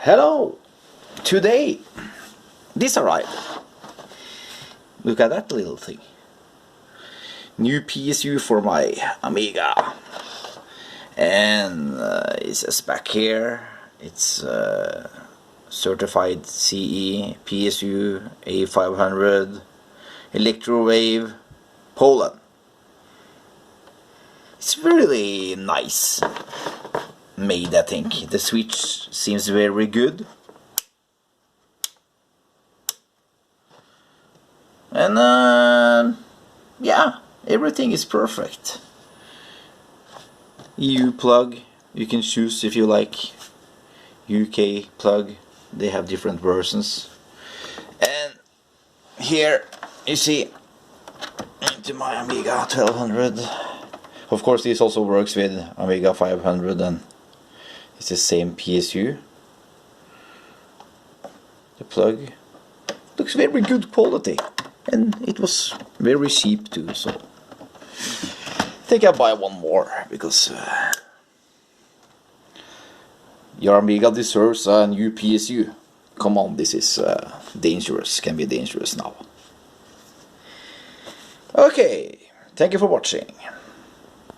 Hello! Today, this arrived. Look at that little thing. New PSU for my Amiga. And it says back here, it's certified CE, PSU, A500, Electrowave, Poland. It's really nice made, I think. The switch seems very good. And yeah, everything is perfect. EU plug, you can choose if you like. UK plug, they have different versions. And here you see into my Amiga 1200. Of course, this also works with Amiga 500 and it's the same PSU. The plug looks very good quality and it was very cheap too, so I think I'll buy one more because your Amiga deserves a new PSU. Come on, this is dangerous, can be dangerous now. Okay, thank you for watching.